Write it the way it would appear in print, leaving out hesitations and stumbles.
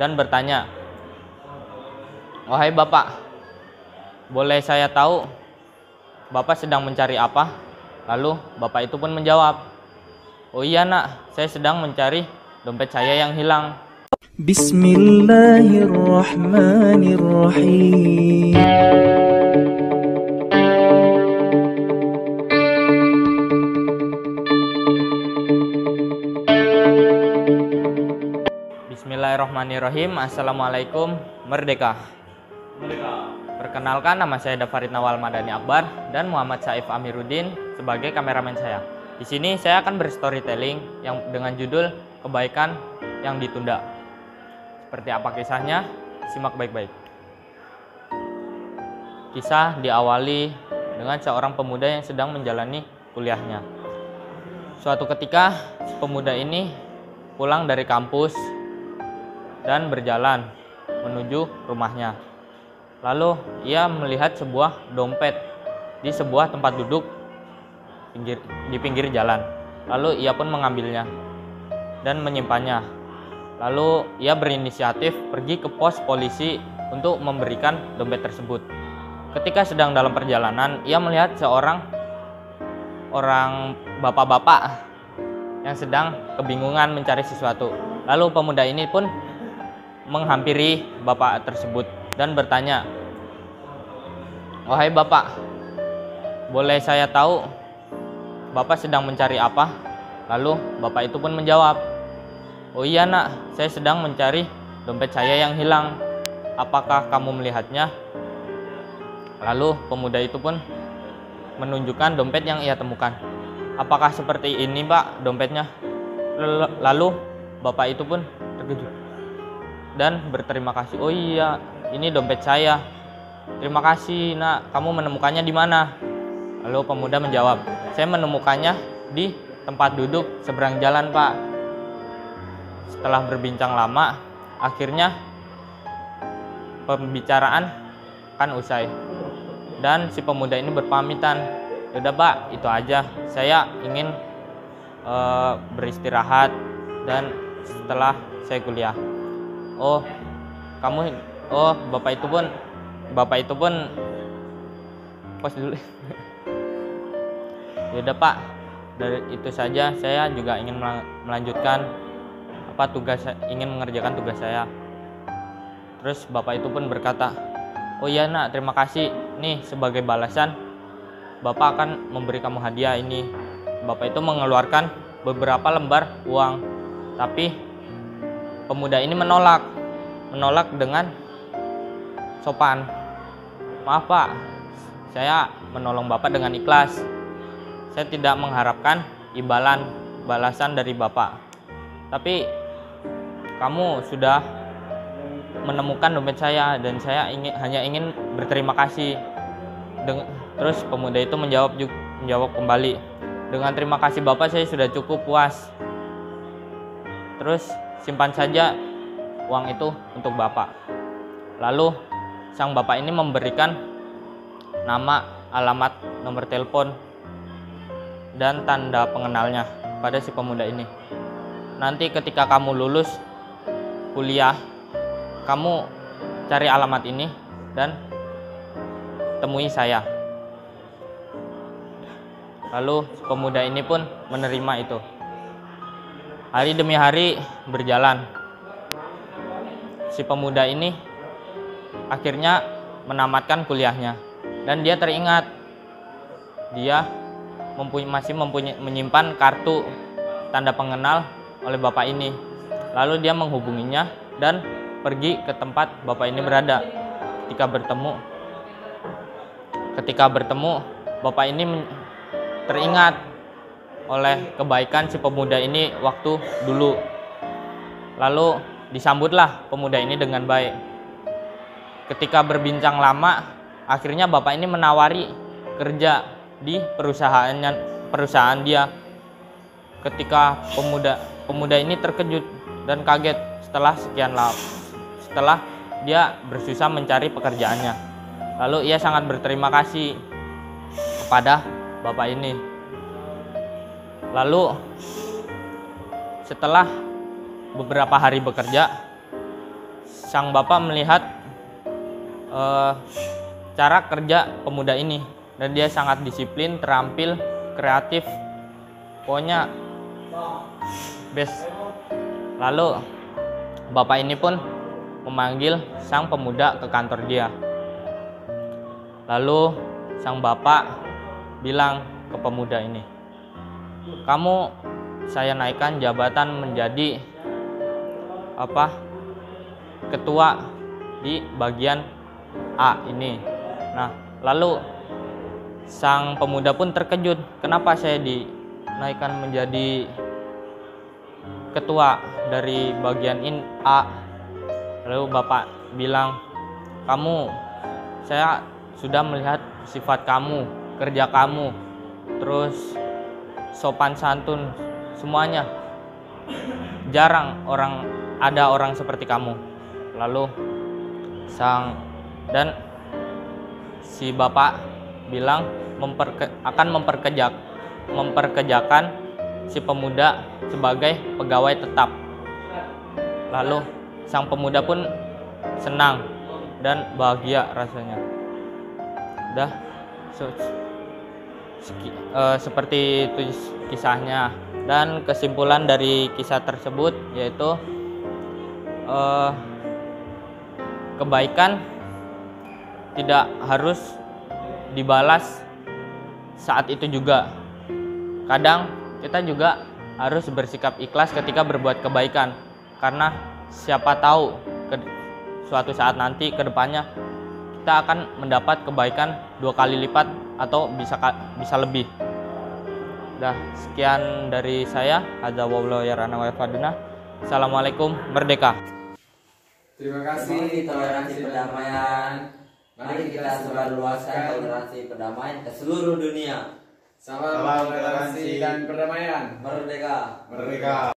dan bertanya, "Wahai Bapak, boleh saya tahu Bapak sedang mencari apa?" Lalu Bapak itu pun menjawab, "Oh iya nak, saya sedang mencari dompet saya yang hilang." Bismillahirrahmanirrahim. Bismillahirrahmanirrahim. Assalamualaikum, merdeka. Perkenalkan, nama saya Dafarid Nawal Madani Akbar dan Muhammad Saif Amiruddin sebagai kameramen saya. Di sini saya akan berstorytelling yang dengan judul Kebaikan yang Ditunda. Seperti apa kisahnya? Simak baik-baik. Kisah diawali dengan seorang pemuda yang sedang menjalani kuliahnya. Suatu ketika, si pemuda ini pulang dari kampus dan berjalan menuju rumahnya. Lalu ia melihat sebuah dompet di sebuah tempat duduk di pinggir jalan. Lalu ia pun mengambilnya dan menyimpannya. Lalu ia berinisiatif pergi ke pos polisi untuk memberikan dompet tersebut. Ketika sedang dalam perjalanan, ia melihat seorang bapak-bapak yang sedang kebingungan mencari sesuatu. Lalu pemuda ini pun menghampiri bapak tersebut dan bertanya, "Wahai Bapak, boleh saya tahu Bapak sedang mencari apa?" Lalu bapak itu pun menjawab, "Oh iya nak, saya sedang mencari dompet saya yang hilang. Apakah kamu melihatnya?" Lalu pemuda itu pun menunjukkan dompet yang ia temukan. "Apakah seperti ini Pak dompetnya?" Lalu bapak itu pun terkejut dan berterima kasih. "Oh iya, ini dompet saya. Terima kasih nak, kamu menemukannya di mana?" Lalu pemuda menjawab, "Saya menemukannya di tempat duduk seberang jalan Pak." Setelah berbincang lama, akhirnya pembicaraan kan usai dan si pemuda ini berpamitan, "Yaudah Pak, itu aja. Saya ingin beristirahat dan setelah saya kuliah." "Oh, Bapak itu pun pos dulu." "Yaudah Pak, dari itu saja, saya juga ingin melanjutkan ingin mengerjakan tugas saya." Terus bapak itu pun berkata, "Oh iya nak, terima kasih. Nih sebagai balasan, Bapak akan memberi kamu hadiah ini." Bapak itu mengeluarkan beberapa lembar uang, tapi pemuda ini menolak dengan sopan. "Maaf Pak, saya menolong Bapak dengan ikhlas. Saya tidak mengharapkan balasan dari Bapak. Tapi kamu sudah menemukan dompet saya dan saya hanya ingin berterima kasih." Terus pemuda itu menjawab kembali, "Dengan terima kasih Bapak saya sudah cukup puas. Terus simpan saja uang itu untuk Bapak." Lalu sang bapak ini memberikan nama, alamat, nomor telepon, dan tanda pengenalnya pada si pemuda ini. "Nanti ketika kamu lulus kuliah, kamu cari alamat ini dan temui saya." Lalu pemuda ini pun menerima itu. Hari demi hari berjalan. Si pemuda ini akhirnya menamatkan kuliahnya dan dia teringat dia masih menyimpan kartu tanda pengenal oleh bapak ini. Lalu dia menghubunginya dan pergi ke tempat bapak ini berada. Ketika bertemu, bapak ini teringat oleh kebaikan si pemuda ini waktu dulu. Lalu disambutlah pemuda ini dengan baik. Ketika berbincang lama, akhirnya bapak ini menawari kerja di perusahaan dia. Ketika pemuda ini terkejut dan kaget setelah dia bersusah mencari pekerjaannya. Lalu ia sangat berterima kasih kepada bapak ini. Lalu setelah beberapa hari bekerja, sang bapak melihat cara kerja pemuda ini, dan dia sangat disiplin, terampil, kreatif, pokoknya best. Lalu bapak ini pun memanggil sang pemuda ke kantor dia. Lalu sang bapak bilang ke pemuda ini, kamu saya naikkan jabatan menjadi ketua di bagian A ini. Nah, lalu sang pemuda pun terkejut, kenapa saya dinaikkan menjadi ketua dari bagian A. Lalu bapak bilang, saya sudah melihat sifat kamu, kerja kamu, terus sopan santun, semuanya jarang ada orang seperti kamu. Lalu si bapak bilang akan memperkerjakan si pemuda sebagai pegawai tetap. Lalu sang pemuda pun senang dan bahagia rasanya. Udah seperti itu kisahnya. Dan kesimpulan dari kisah tersebut yaitu kebaikan tidak harus dibalas saat itu juga. Kadang kita juga harus bersikap ikhlas ketika berbuat kebaikan, karena siapa tahu suatu saat nanti ke depannya kita akan mendapat kebaikan 2 kali lipat atau bisa lebih. Dah, sekian dari saya. Hadza wallahu yarana wa yafaduna. Assalamualaikum, merdeka. Terima kasih toleransi perdamaian. Mari kita sebarluaskan toleransi perdamaian ke seluruh dunia. Salam toleransi dan perdamaian. Merdeka. Merdeka.